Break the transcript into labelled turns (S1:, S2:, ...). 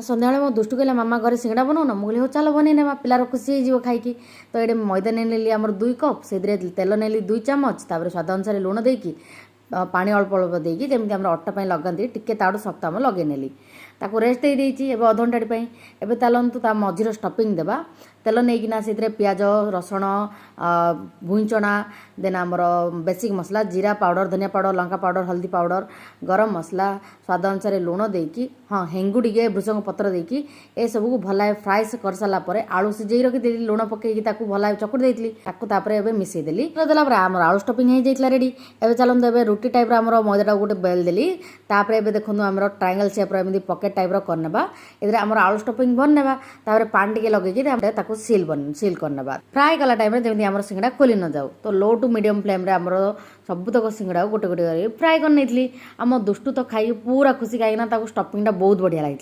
S1: ସନ୍ଧ୍ୟାବେଳେ ମୋ ଦୁଷ୍ଟୁ କହିଲା ମାମା ଘରେ ସିଙ୍ଗଡ଼ା ବନାଉନ। ମୁଁ କହିଲି ହଉ ଚାଲ ବନେଇ ନେବା, ପିଲାର ଖୁସି ହେଇଯିବ ଖାଇକି। ତ ଏଇଠି ମଇଦା ନେଲି ଆମର 2 କପ୍, ସେଥିରେ ତେଲ ନେଲି 2 ଚାମଚ, ତାପରେ ସ୍ୱାଦ ଅନୁସାରେ ଲୁଣ ଦେଇକି ପାଣି ଅଳ୍ପ ଅଳ୍ପ ଦେଇକି ଯେମିତି ଆମର ଅଟା ପାଇଁ ଲଗାନ୍ତି ଟିକେ ତାଠୁ ଶକ୍ତ ଆମର ଲଗେଇ ନେଲି। ତାକୁ ରେଷ୍ଟ ଦେଇଦେଇଛି ଏବେ ଅଧଘଣ୍ଟାଟି ପାଇଁ। ଏବେ ଚାଲନ୍ତୁ ତା ମଝିରେ ଷ୍ଟପିଂ ଦେବା। ତେଲ ନେଇକିନା ସେଥିରେ ପିଆଜ, ରସୁଣ, ଭୁଇଁଚଣା, ଦେନ୍ ଆମର ବେସିକ୍ ମସଲା ଜିରା ପାଉଡ଼ର, ଧନିଆ ପାଉଡ଼ର, ଲଙ୍କା ପାଉଡ଼ର, ହଳଦୀ ପାଉଡ଼ର, ଗରମ ମସଲା, ସ୍ୱାଦ ଅନୁସାରେ ଲୁଣ ଦେଇକି ହେଙ୍ଗୁ ଟିକେ ଭୃଷଙ୍ଗ ପତ୍ର ଦେଇକି ଏସବୁକୁ ଭଲ ଫ୍ରାଏ କରିସାରିଲା ପରେ ଆଳୁ ସିଝେଇ ରଖିଦେଲି, ଲୁଣ ପକେଇକି ତାକୁ ଭଲ ଚକୁଟି ଦେଇଥିଲି। ତାକୁ ତାପରେ ଏବେ ମିଶାଇ ଦେଲି। ଦେଲା ପରେ ଆମର ଆଳୁ ଷ୍ଟପିଂ ହେଇଯାଇଥିଲା ରେଡ଼ି। ଏବେ ଚାଲନ୍ତୁ ଏବେ ରୁଟି ଟାଇପ୍ର ଆମର ମଇଦାଟାକୁ ଗୋଟେ ବେଲ ଦେଲି। ତାପରେ ଏବେ ଦେଖନ୍ତୁ ଆମର ଟ୍ରାୟାଙ୍ଗଲ ସେପ୍ର ଏମିତି ପକେଟ୍ ଟାଇପ୍ର କରିନେବା। ଏଥିରେ ଆମର ଆଳୁ ଷ୍ଟପିଂ ବନେଇବା। ତାପରେ ପାଣି ଟିକେ ଲଗେଇକି ତାକୁ ସିଲ୍ କରିନେବା। ଫ୍ରାଏ କଲା ଟାଇମ୍ରେ ଯେମିତି ଆମର ସିଙ୍ଗଡ଼ା ଖୋଲି ନ ଯାଉ। ତ ଲୋ ଟୁ ମିଡ଼ିୟମ୍ ଫ୍ଲେମ୍ରେ ଆମର ସବୁତକ ସିଙ୍ଗଡ଼ାକୁ ଗୋଟେ ଗୋଟେ କରି ଫ୍ରାଏ କରି ନେଇଥିଲି। ଆମ ଦୁଷ୍ଟୁ ତ ଖାଇକି ପୁରା ଖୁସି, କାହିଁକିନା ତାକୁ ଷ୍ଟପିଂଟା ବହୁତ ବଢ଼ିଆ ଲାଗିଥିଲା।